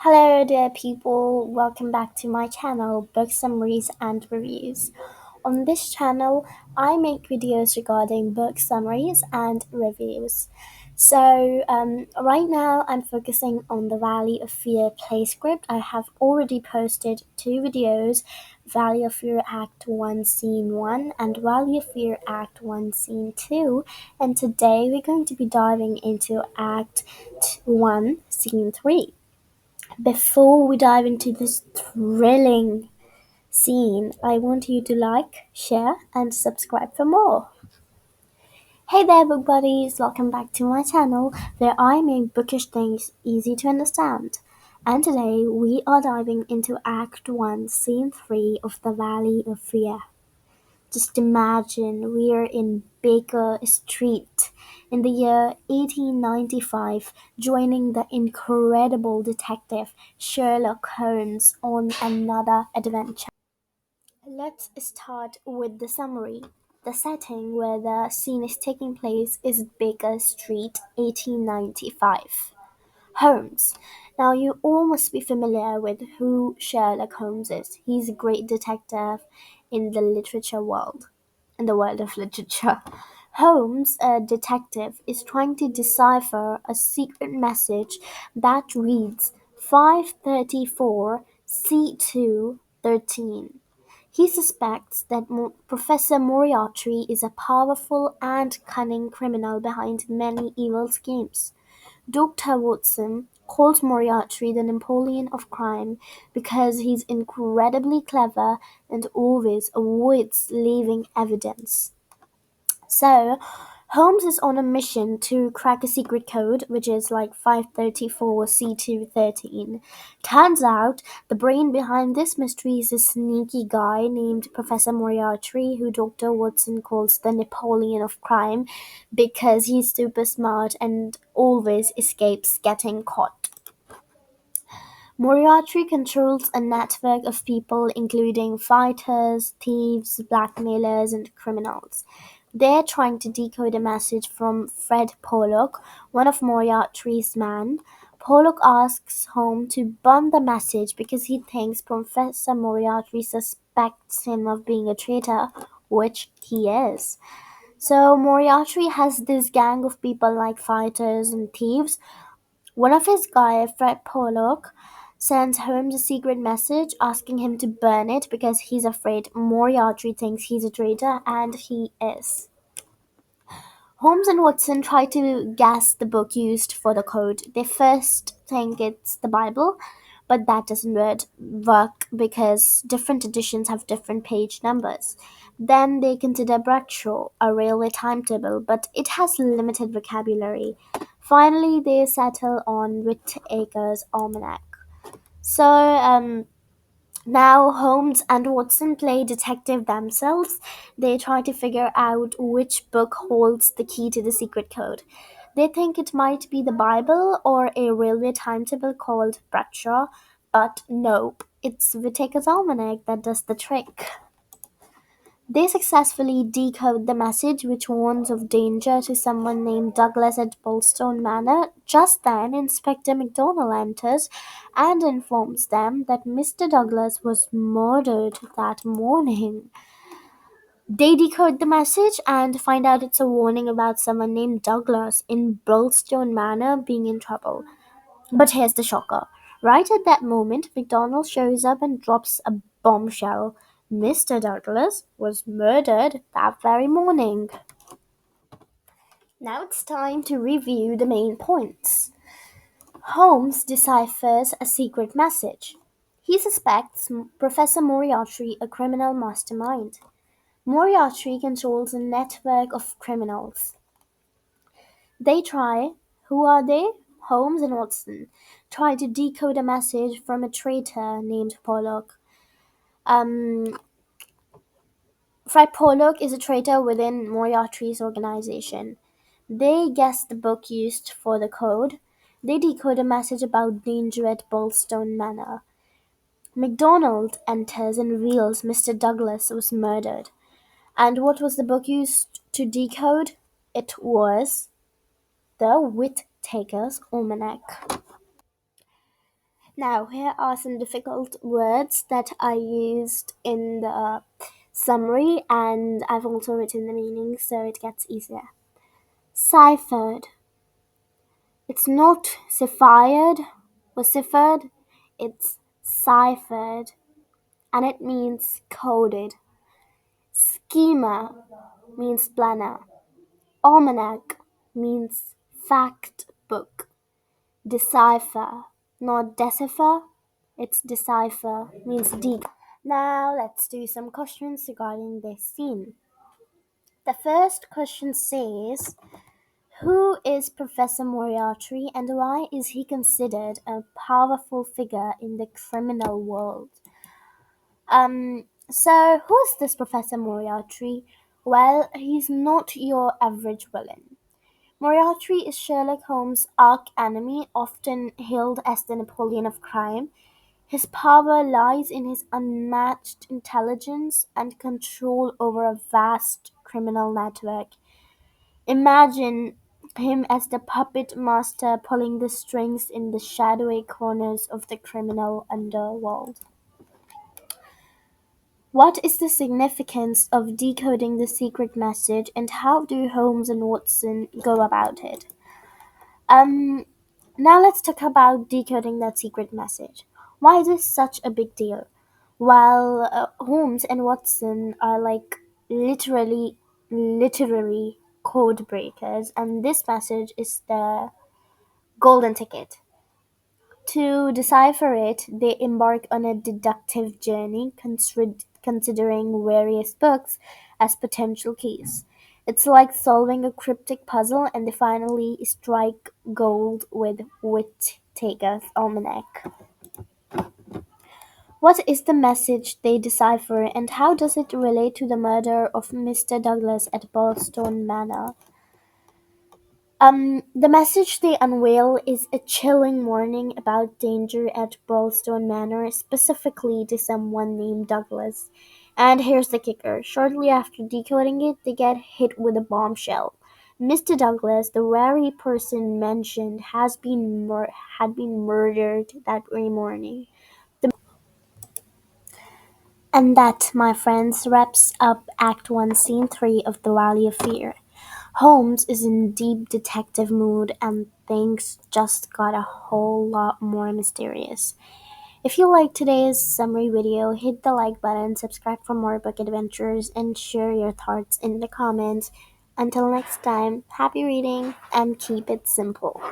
Hello dear people, welcome back to my channel, Book Summaries and Reviews. On this channel, I make videos regarding book summaries and reviews. Right now I'm focusing on the Valley of Fear PLAYSCRIPT. I have already posted two videos, Valley of Fear Act 1 Scene 1 and Valley of Fear Act 1 Scene 2, and today we're going to be diving into Act 1 Scene 3. Before we dive into this thrilling scene, I want you to like, share, and subscribe for more. Hey there, book buddies! Welcome back to my channel where I make bookish things easy to understand. And today we are diving into Act 1, Scene 3 of The Valley of Fear. Just imagine we're in Baker Street in the year 1895, joining the incredible detective Sherlock Holmes on another adventure. Let's start with the summary. The setting where the scene is taking place is Baker Street, 1895. Holmes. Now, you all must be familiar with who Sherlock Holmes is. He's a great detective in the literature world, in the world of literature. Holmes, a detective, is trying to decipher a secret message that reads 534 C2 13. He suspects that Professor Moriarty is a powerful and cunning criminal behind many evil schemes. Doctor Watson calls Moriarty the Napoleon of Crime because he's incredibly clever and always avoids leaving evidence. So, Holmes is on a mission to crack a secret code, which is like 534C213. Turns out, the brain behind this mystery is a sneaky guy named Professor Moriarty, who Dr. Watson calls the Napoleon of Crime because he's super smart and always escapes getting caught. Moriarty controls a network of people including fighters, thieves, blackmailers, and criminals. They're trying to decode a message from Fred Pollock, one of Moriarty's men. Pollock asks Holmes to burn the message because he thinks Professor Moriarty suspects him of being a traitor, which he is. So Moriarty has this gang of people like fighters and thieves. One of his guys, Fred Pollock, sends Holmes a secret message asking him to burn it because he's afraid Moriarty thinks he's a traitor, and he is. Holmes and Watson try to guess the book used for the code. They first think it's the Bible, but that doesn't work because different editions have different page numbers. Then they consider Bradshaw, a railway timetable, but it has limited vocabulary. Finally, they settle on Whitaker's Almanac. Now Holmes and Watson play detective themselves. They try to figure out which book holds the key to the secret code. They think it might be the Bible or a railway timetable called Bradshaw, but nope, it's Whitaker's Almanac that does the trick. They successfully decode the message, which warns of danger to someone named Douglas at Birlstone Manor. Just then, Inspector MacDonald enters and informs them that Mr. Douglas was murdered that morning. They decode the message and find out it's a warning about someone named Douglas in Birlstone Manor being in trouble. But here's the shocker. Right at that moment, McDonald shows up and drops a bombshell. Mr. Douglas was murdered that very morning. Now it's time to review the main points. Holmes deciphers a secret message. He suspects Professor Moriarty, a criminal mastermind. Moriarty controls a network of criminals. They try, who are they? Holmes and Watson try to decode a message from a traitor named Pollock. Um, Fred Pollock is a traitor within Moriarty's organization. They guess the book used for the code. They decode a message about danger at Birlstone Manor. MacDonald enters and reveals Mr. Douglas was murdered. And what was the book used to decode? It was the Whitaker's Almanac. Now, here are some difficult words that I used in the summary, and I've also written the meaning so it gets easier. Ciphered. It's not ciphered, it's ciphered, and it means coded. Schema means planner. Almanac means fact book. Decipher, not decipher, it's decipher, means deep. Now let's do some questions regarding this scene. The first question says, who is Professor Moriarty and why is he considered a powerful figure in the criminal world? So who's this Professor Moriarty? Well, he's not your average villain. Moriarty is Sherlock Holmes' arch-enemy, often hailed as the Napoleon of Crime. His power lies in his unmatched intelligence and control over a vast criminal network. Imagine him as the puppet master pulling the strings in the shadowy corners of the criminal underworld. What is the significance of decoding the secret message and how do Holmes and Watson go about it? Um, Now let's talk about decoding that secret message. Why is this such a big deal? While Holmes and Watson are like literally literary code breakers, and this message is the golden ticket. To decipher it, they embark on a deductive journey, considering various books as potential keys. It's like solving a cryptic puzzle, and they finally strike gold with Whitaker's Almanac. What is the message they decipher, and how does it relate to the murder of Mr. Douglas at Birlstone Manor? The message they unveil is a chilling warning about danger at Birlstone Manor, specifically to someone named Douglas. And here's the kicker. Shortly after decoding it, they get hit with a bombshell. Mr. Douglas, the very person mentioned, had been murdered that very morning. And that, my friends, wraps up Act 1, Scene 3 of The Valley of Fear. Holmes is in deep detective mood and things just got a whole lot more mysterious. If you liked today's summary video, hit the like button, subscribe for more book adventures, and share your thoughts in the comments. Until next time, happy reading and keep it simple.